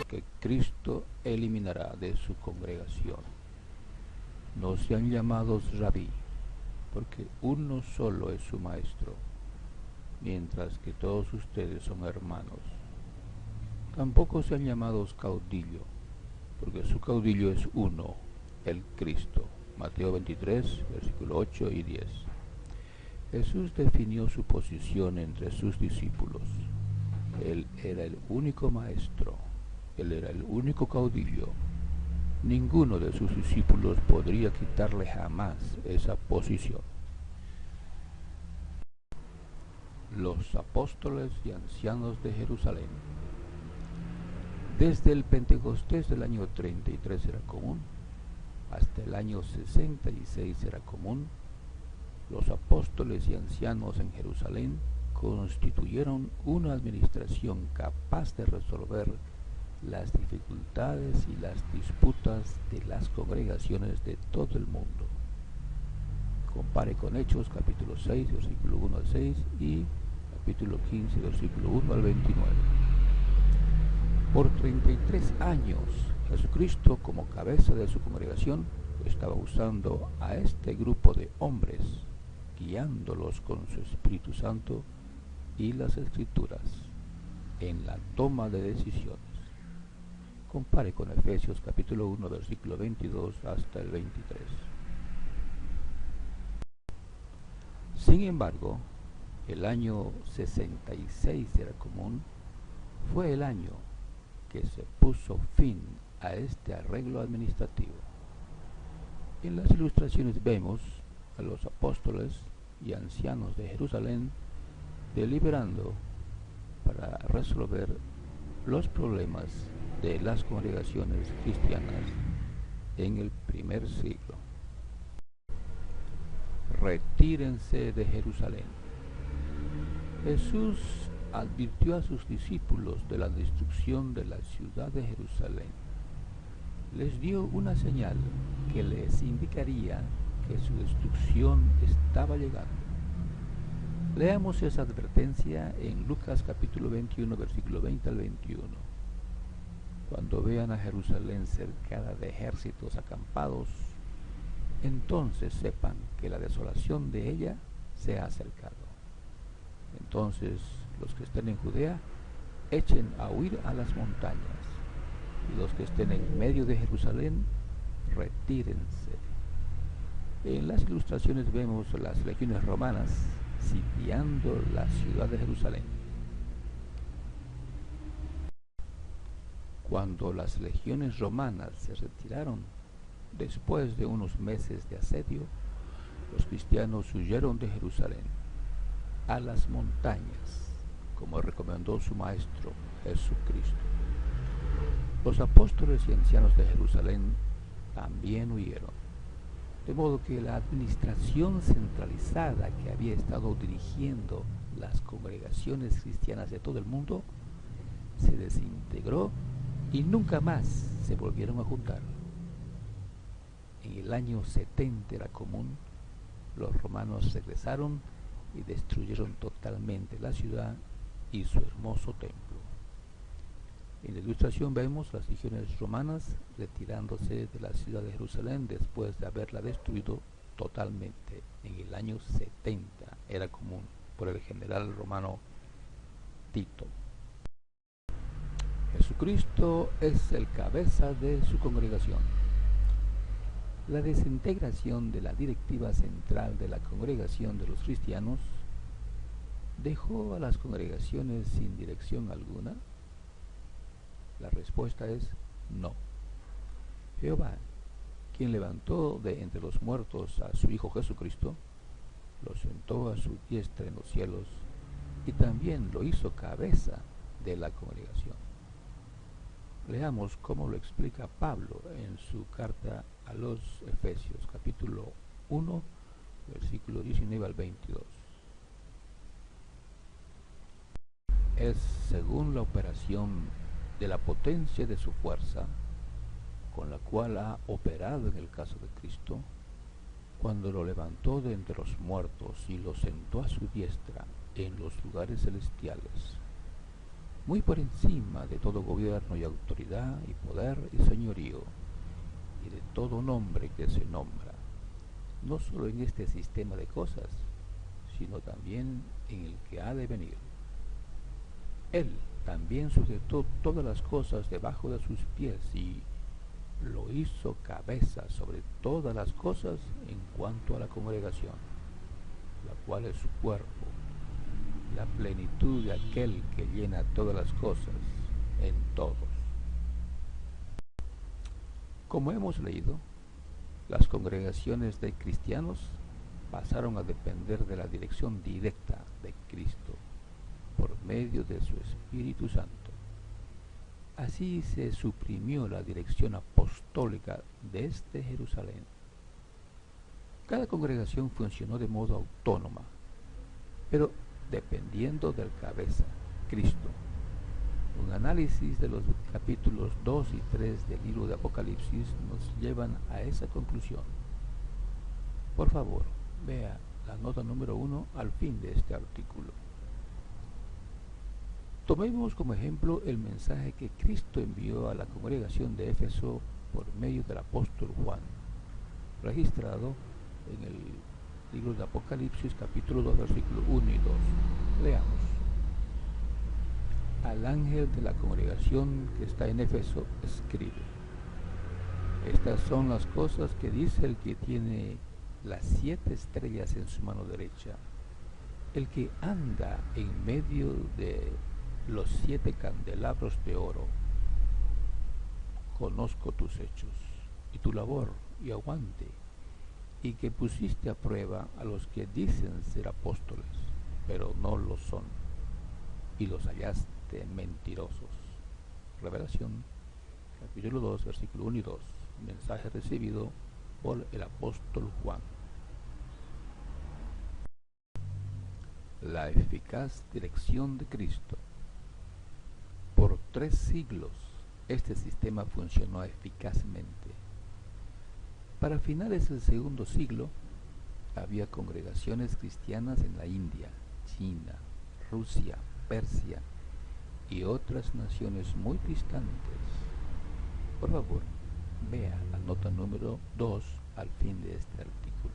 que Cristo eliminará de su congregación. No sean llamados rabí, porque uno solo es su maestro, mientras que todos ustedes son hermanos. Tampoco sean llamados caudillo, porque su caudillo es uno, el Cristo. Mateo 23, versículo 8 y 10. Jesús definió su posición entre sus discípulos. Él era el único maestro, él era el único caudillo. Ninguno de sus discípulos podría quitarle jamás esa posición. Los apóstoles y ancianos de Jerusalén. Desde el Pentecostés del año 33 era común, hasta el año 66 era común, los apóstoles y ancianos en Jerusalén constituyeron una administración capaz de resolver las dificultades y las disputas de las congregaciones de todo el mundo. Compare con Hechos capítulo 6, versículo 1 al 6 y capítulo 15, versículo 1 al 29. Por 33 años, Jesucristo, como cabeza de su congregación, estaba usando a este grupo de hombres, guiándolos con su Espíritu Santo y las Escrituras en la toma de decisiones. Compare con Efesios capítulo 1, versículo 22 hasta el 23. Sin embargo, el año 66 era común, fue el año que se puso fin a este arreglo administrativo. En las ilustraciones vemos a los apóstoles y ancianos de Jerusalén deliberando para resolver los problemas de las congregaciones cristianas en el primer siglo. Retírense de Jerusalén. Jesús advirtió a sus discípulos de la destrucción de la ciudad de Jerusalén. Les dio una señal que les indicaría que su destrucción estaba llegando. Leamos esa advertencia en Lucas capítulo 21, versículo 20 al 21. Cuando vean a Jerusalén cercada de ejércitos acampados, entonces sepan que la desolación de ella se ha acercado. Entonces los que estén en Judea echen a huir a las montañas, y los que estén en medio de Jerusalén retírense. En las ilustraciones vemos las legiones romanas sitiando la ciudad de Jerusalén. Cuando las legiones romanas se retiraron después de unos meses de asedio, los cristianos huyeron de Jerusalén a las montañas, como recomendó su maestro Jesucristo. Los apóstoles y ancianos de Jerusalén también huyeron, de modo que la administración centralizada que había estado dirigiendo las congregaciones cristianas de todo el mundo se desintegró y nunca más se volvieron a juntar. En el año 70 era común, los romanos regresaron y destruyeron totalmente la ciudad y su hermoso templo. En la ilustración vemos las legiones romanas retirándose de la ciudad de Jerusalén después de haberla destruido totalmente en el año 70, era común, por el general romano Tito. Jesucristo es el cabeza de su congregación. La desintegración de la directiva central de la congregación de los cristianos dejó a las congregaciones sin dirección alguna. La respuesta es no. Jehová, quien levantó de entre los muertos a su Hijo Jesucristo, lo sentó a su diestra en los cielos y también lo hizo cabeza de la congregación. Leamos cómo lo explica Pablo en su carta a los Efesios, capítulo 1, versículo 19 al 22. Es según la operación de la potencia de su fuerza, con la cual ha operado en el caso de Cristo, cuando lo levantó de entre los muertos y lo sentó a su diestra en los lugares celestiales, muy por encima de todo gobierno y autoridad y poder y señorío, y de todo nombre que se nombra, no solo en este sistema de cosas, sino también en el que ha de venir. Él también sujetó todas las cosas debajo de sus pies y lo hizo cabeza sobre todas las cosas en cuanto a la congregación, la cual es su cuerpo, la plenitud de aquel que llena todas las cosas en todos. Como hemos leído, las congregaciones de cristianos pasaron a depender de la dirección directa de Cristo por medio de su Espíritu Santo. Así se suprimió la dirección apostólica desde Jerusalén. Cada congregación funcionó de modo autónoma, pero dependiendo del cabeza, Cristo. Un análisis de los capítulos 2 y 3 del libro de Apocalipsis nos llevan a esa conclusión. Por favor, vea la nota número 1 al fin de este artículo. Tomemos como ejemplo el mensaje que Cristo envió a la congregación de Éfeso por medio del apóstol Juan, registrado en el libro de Apocalipsis capítulo 2 versículos 1 y 2. Leamos. Al ángel de la congregación que está en Éfeso escribe: estas son las cosas que dice el que tiene las 7 estrellas en su mano derecha, el que anda en medio de los 7 candelabros de oro. Conozco tus hechos y tu labor y aguante, y que pusiste a prueba a los que dicen ser apóstoles, pero no lo son, y los hallaste mentirosos. Revelación capítulo 2 versículo 1 y 2. Mensaje recibido por el apóstol Juan. La eficaz dirección de Cristo. Por 3 siglos este sistema funcionó eficazmente. Para finales del segundo siglo había congregaciones cristianas en la India, China, Rusia, Persia y otras naciones muy distantes. Por favor, vea la nota número 2 al fin de este artículo.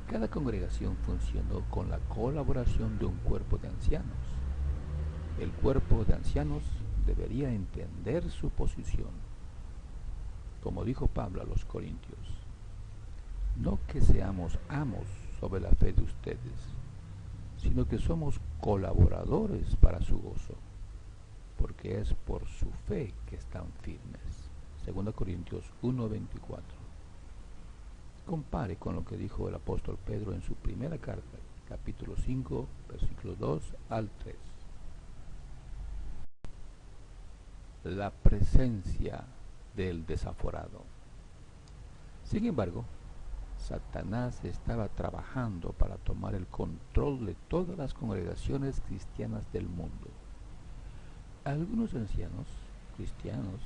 Cada congregación funcionó con la colaboración de un cuerpo de ancianos. El cuerpo de ancianos debería entender su posición. Como dijo Pablo a los Corintios, no que seamos amos sobre la fe de ustedes, sino que somos colaboradores para su gozo, porque es por su fe que están firmes. 2 Corintios 1:24. Compare con lo que dijo el apóstol Pedro en su primera carta, capítulo 5, versículos 2 al 3. La presencia del desaforado. Sin embargo, Satanás estaba trabajando para tomar el control de todas las congregaciones cristianas del mundo. Algunos ancianos cristianos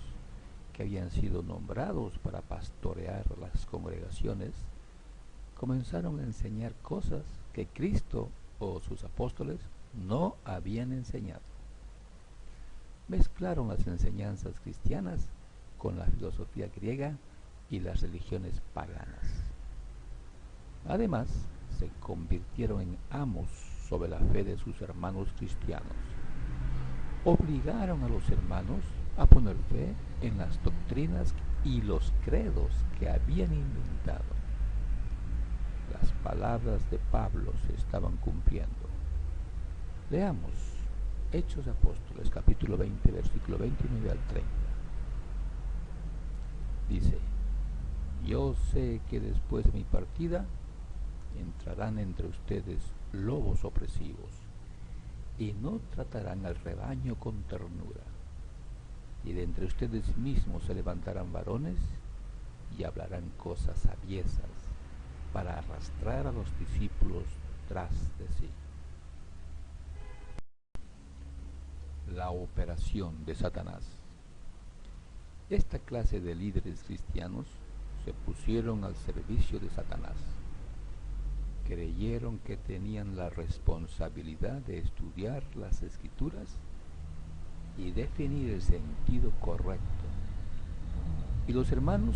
que habían sido nombrados para pastorear las congregaciones comenzaron a enseñar cosas que Cristo o sus apóstoles no habían enseñado. Mezclaron las enseñanzas cristianas con la filosofía griega y las religiones paganas. Además, se convirtieron en amos sobre la fe de sus hermanos cristianos. Obligaron a los hermanos a poner fe en las doctrinas y los credos que habían inventado. Las palabras de Pablo se estaban cumpliendo. Leamos Hechos de Apóstoles, capítulo 20, versículo 29 al 30. Dice: yo sé que después de mi partida entrarán entre ustedes lobos opresivos, y no tratarán al rebaño con ternura. Y de entre ustedes mismos se levantarán varones y hablarán cosas aviesas para arrastrar a los discípulos tras de sí. La operación de Satanás. Esta clase de líderes cristianos se pusieron al servicio de Satanás. Creyeron que tenían la responsabilidad de estudiar las Escrituras y definir el sentido correcto. Y los hermanos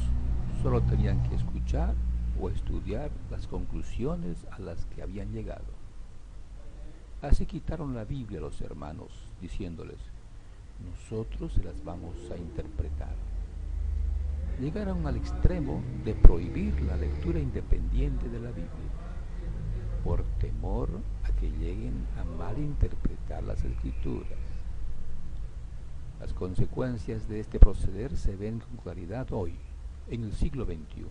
solo tenían que escuchar o estudiar las conclusiones a las que habían llegado. Así quitaron la Biblia a los hermanos, diciéndoles: nosotros se las vamos a interpretar. Llegaron al extremo de prohibir la lectura independiente de la Biblia, por temor a que lleguen a malinterpretar las Escrituras. Las consecuencias de este proceder se ven con claridad hoy, en el siglo XXI.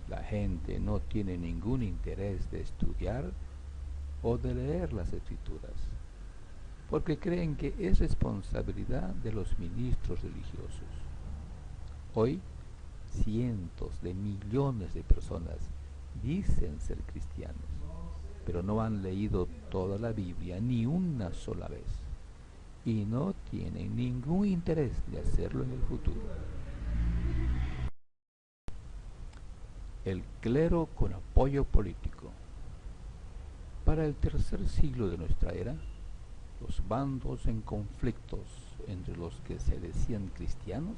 La gente no tiene ningún interés de estudiar o de leer las Escrituras, porque creen que es responsabilidad de los ministros religiosos. Hoy, cientos de millones de personas dicen ser cristianos, pero no han leído toda la Biblia ni una sola vez, y no tienen ningún interés de hacerlo en el futuro. El clero con apoyo político. Para el tercer siglo de nuestra era, los bandos en conflictos entre los que se decían cristianos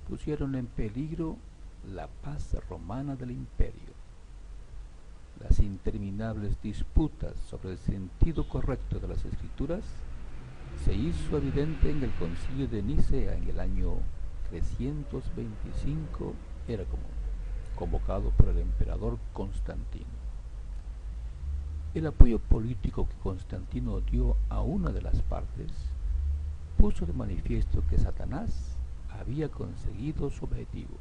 pusieron en peligro la paz romana del imperio. Las interminables disputas sobre el sentido correcto de las Escrituras se hizo evidente en el Concilio de Nicea en el año 325 era común, convocado por el emperador Constantino. El apoyo político que Constantino dio a una de las partes puso de manifiesto que Satanás había conseguido su objetivo: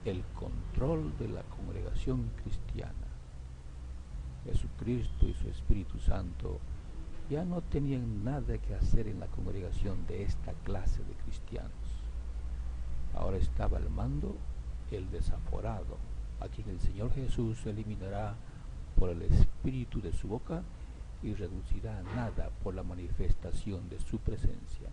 el control de la congregación cristiana. Jesucristo y su Espíritu Santo ya no tenían nada que hacer en la congregación de esta clase de cristianos. Ahora estaba al mando el desaforado, a quien el Señor Jesús eliminará por el espíritu de su boca y reducirá a nada por la manifestación de su presencia.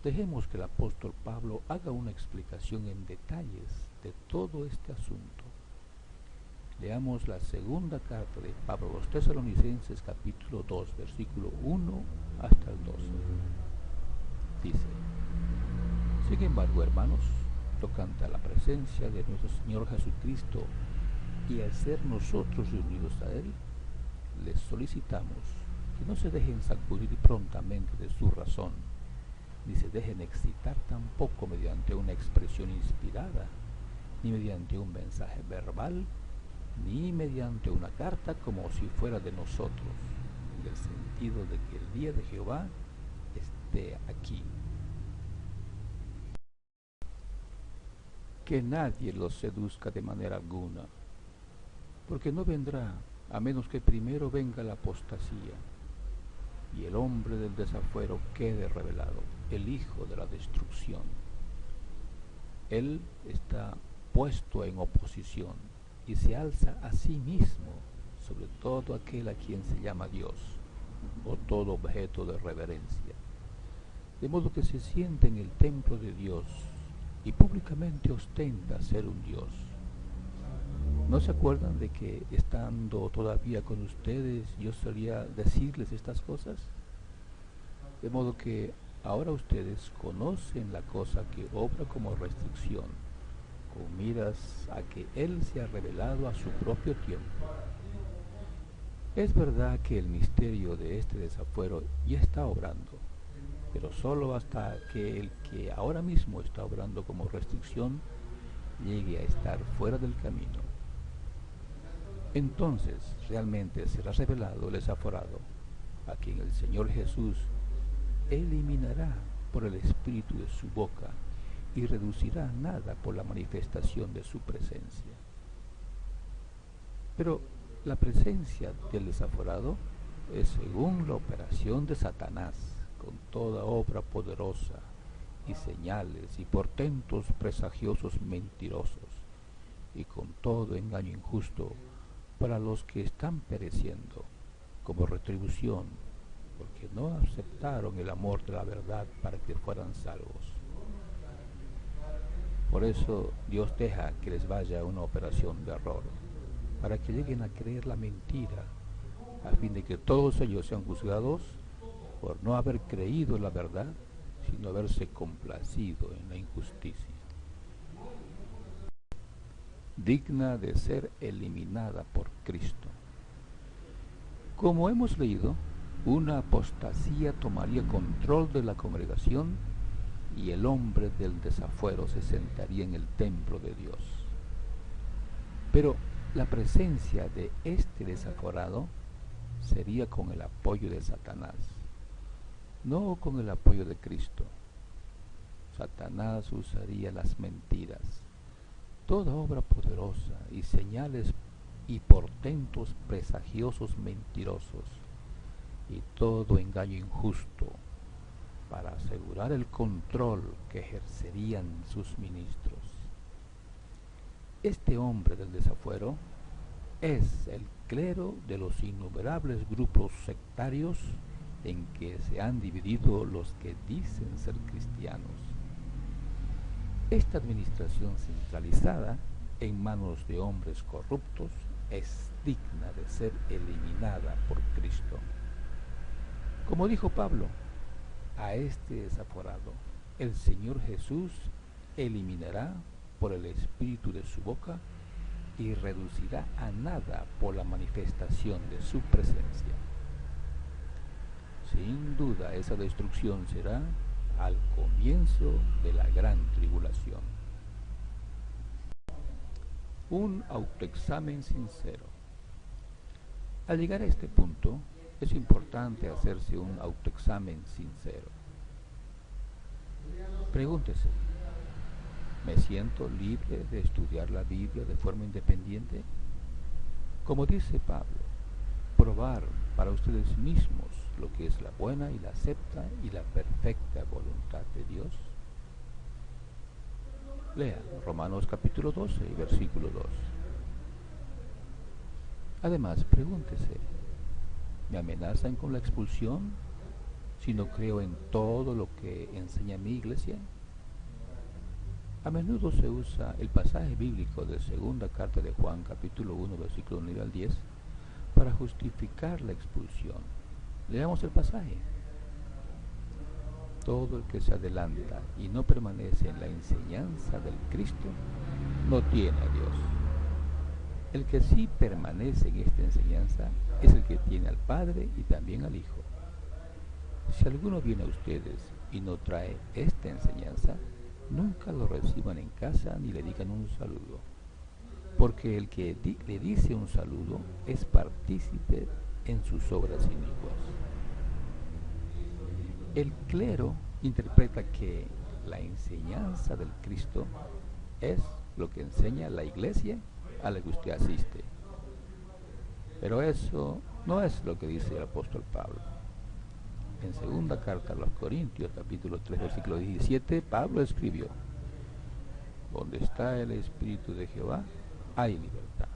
Dejemos que el apóstol Pablo haga una explicación en detalles de todo este asunto. Leamos la segunda carta de Pablo a los Tesalonicenses, capítulo 2, versículo 1 hasta el 12. Dice: sin embargo, hermanos, tocante a la presencia de nuestro Señor Jesucristo y al ser nosotros reunidos a Él, les solicitamos que no se dejen sacudir prontamente de su razón, ni se dejen excitar tampoco mediante una expresión inspirada, ni mediante un mensaje verbal, ni mediante una carta como si fuera de nosotros, en el sentido de que el día de Jehová esté aquí. Que nadie los seduzca de manera alguna, porque no vendrá a menos que primero venga la apostasía y el hombre del desafuero quede revelado, el hijo de la destrucción. Él está puesto en oposición y se alza a sí mismo sobre todo aquel a quien se llama Dios, o todo objeto de reverencia, de modo que se siente en el templo de Dios y públicamente ostenta ser un Dios. ¿No se acuerdan de que estando todavía con ustedes yo solía decirles estas cosas? De modo que ahora ustedes conocen la cosa que obra como restricción, con miras a que Él se ha revelado a su propio tiempo. Es verdad que el misterio de este desafuero ya está obrando, pero solo hasta que el que ahora mismo está obrando como restricción llegue a estar fuera del camino. Entonces realmente será revelado el desaforado, a quien el Señor Jesús eliminará por el espíritu de su boca y reducirá a nada por la manifestación de su presencia. Pero la presencia del desaforado es según la operación de Satanás, con toda obra poderosa y señales y portentos presagiosos mentirosos, y con todo engaño injusto para los que están pereciendo, como retribución, porque no aceptaron el amor de la verdad para que fueran salvos. Por eso Dios deja que les vaya una operación de error, para que lleguen a creer la mentira, a fin de que todos ellos sean juzgados por no haber creído la verdad, sino haberse complacido en la injusticia, digna de ser eliminada por Cristo. Como hemos leído, una apostasía tomaría control de la congregación y el hombre del desafuero se sentaría en el templo de Dios. Pero la presencia de este desaforado sería con el apoyo de Satanás, no con el apoyo de Cristo. Satanás usaría las mentiras, toda obra poderosa y señales y portentos presagiosos mentirosos y todo engaño injusto para asegurar el control que ejercerían sus ministros. Este hombre del desafuero es el clero de los innumerables grupos sectarios en que se han dividido los que dicen ser cristianos. Esta administración centralizada en manos de hombres corruptos es digna de ser eliminada por Cristo. Como dijo Pablo, a este desaforado el Señor Jesús eliminará por el espíritu de su boca y reducirá a nada por la manifestación de su presencia. Sin duda esa destrucción será al comienzo de la gran tribulación. Un autoexamen sincero. Al llegar a este punto, es importante hacerse un autoexamen sincero. Pregúntese, ¿me siento libre de estudiar la Biblia de forma independiente? Como dice Pablo, probar para ustedes mismos lo que es la buena y la acepta y la perfecta voluntad de Dios. Lea Romanos capítulo 12 y versículo 2. Además, pregúntese, ¿me amenazan con la expulsión si no creo en todo lo que enseña mi iglesia? A menudo se usa el pasaje bíblico de segunda carta de Juan, capítulo 1, versículo 9 al 10, para justificar la expulsión. Leamos el pasaje. Todo el que se adelanta y no permanece en la enseñanza del Cristo, no tiene a Dios. El que sí permanece en esta enseñanza es el que tiene al Padre y también al Hijo. Si alguno viene a ustedes y no trae esta enseñanza, nunca lo reciban en casa ni le digan un saludo, porque el que le dice un saludo es partícipe en sus obras inicuas. El clero interpreta que la enseñanza del Cristo es lo que enseña la iglesia a la que usted asiste. Pero eso no es lo que dice el apóstol Pablo. En segunda carta a los Corintios, capítulo 3, versículo 17, Pablo escribió: donde está el Espíritu de Jehová, hay libertad.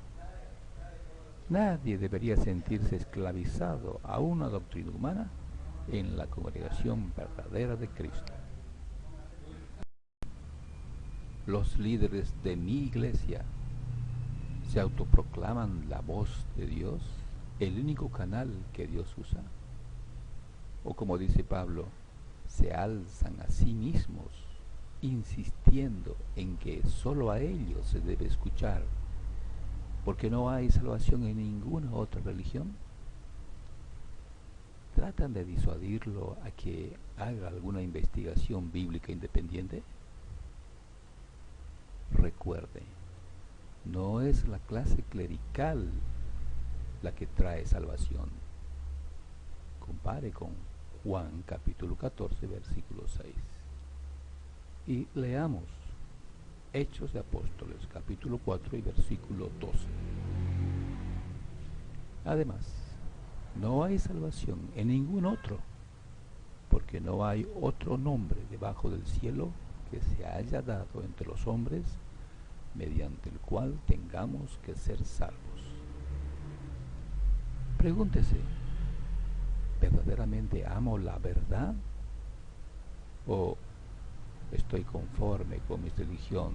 Nadie debería sentirse esclavizado a una doctrina humana en la congregación verdadera de Cristo. Los líderes de mi iglesia se autoproclaman la voz de Dios, el único canal que Dios usa. O como dice Pablo, se alzan a sí mismos, insistiendo en que solo a ellos se debe escuchar, porque no hay salvación en ninguna otra religión. ¿Tratan de disuadirlo a que haga alguna investigación bíblica independiente? Recuerde, no es la clase clerical la que trae salvación. Compare con Juan capítulo 14, versículo 6. Y leamos Hechos de Apóstoles, capítulo 4 y versículo 12. Además, no hay salvación en ningún otro, porque no hay otro nombre debajo del cielo que se haya dado entre los hombres, mediante el cual tengamos que ser salvos. Pregúntese, ¿verdaderamente amo la verdad? ¿O estoy conforme con mi religión,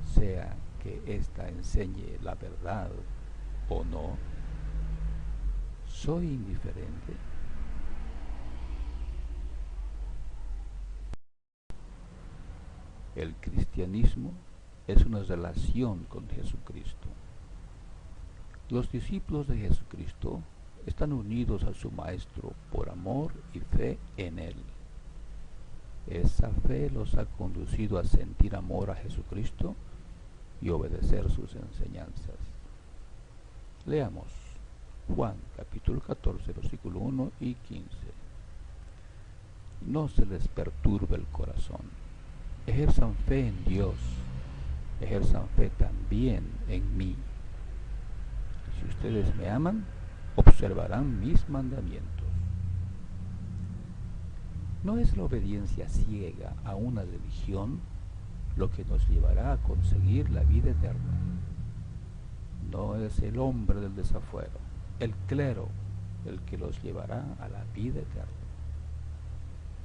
sea que ésta enseñe la verdad o no? ¿Soy indiferente? El cristianismo es una relación con Jesucristo. Los discípulos de Jesucristo están unidos a su Maestro por amor y fe en Él. Esa fe los ha conducido a sentir amor a Jesucristo y obedecer sus enseñanzas. Leamos Juan capítulo 14, versículo 1 y 15. No se les perturbe el corazón. Ejerzan fe en Dios. Ejerzan fe también en mí. Si ustedes me aman, observarán mis mandamientos. No es la obediencia ciega a una religión lo que nos llevará a conseguir la vida eterna. No es el hombre del desafuero, el clero, el que los llevará a la vida eterna.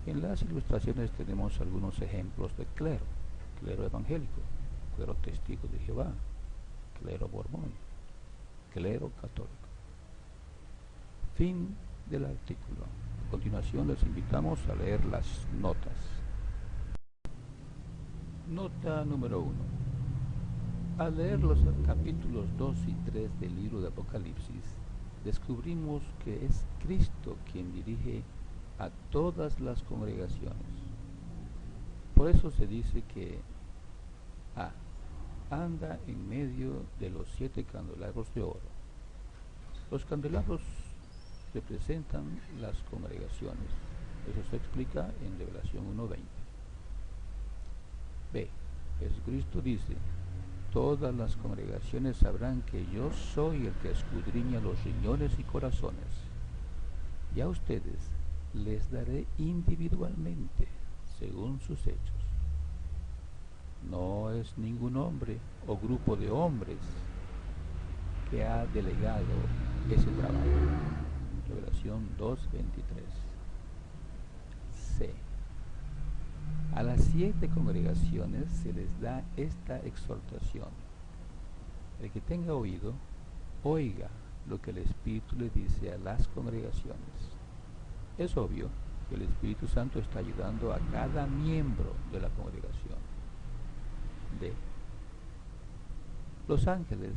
En las ilustraciones tenemos algunos ejemplos de clero: clero evangélico, clero testigo de Jehová, clero mormón, clero católico. Fin del artículo. A continuación les invitamos a leer las notas. Nota número 1. Al leer los capítulos 2 y 3 del libro de Apocalipsis, descubrimos que es Cristo quien dirige a todas las congregaciones. Por eso se dice que A. Anda en medio de los 7 candelabros de oro. Los candelabros representan las congregaciones. Eso se explica en Revelación 1:20. B. Jesucristo dice: todas las congregaciones sabrán que yo soy el que escudriña los riñones y corazones. Y a ustedes les daré individualmente según sus hechos. No es ningún hombre o grupo de hombres que ha delegado ese trabajo. Revelación 2:23. C. A las 7 congregaciones se les da esta exhortación: el que tenga oído, oiga lo que el Espíritu le dice a las congregaciones. Es obvio que el Espíritu Santo está ayudando a cada miembro de la congregación. D. Los ángeles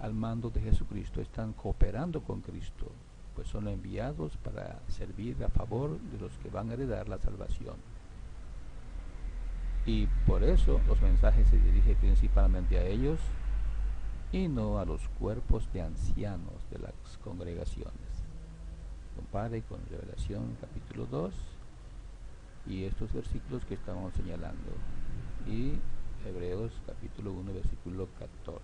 al mando de Jesucristo están cooperando con Cristo, pues son enviados para servir a favor de los que van a heredar la salvación. Y por eso los mensajes se dirigen principalmente a ellos y no a los cuerpos de ancianos de las congregaciones. Compare con Revelación capítulo 2 y estos versículos que estamos señalando, y Hebreos capítulo 1 versículo 14.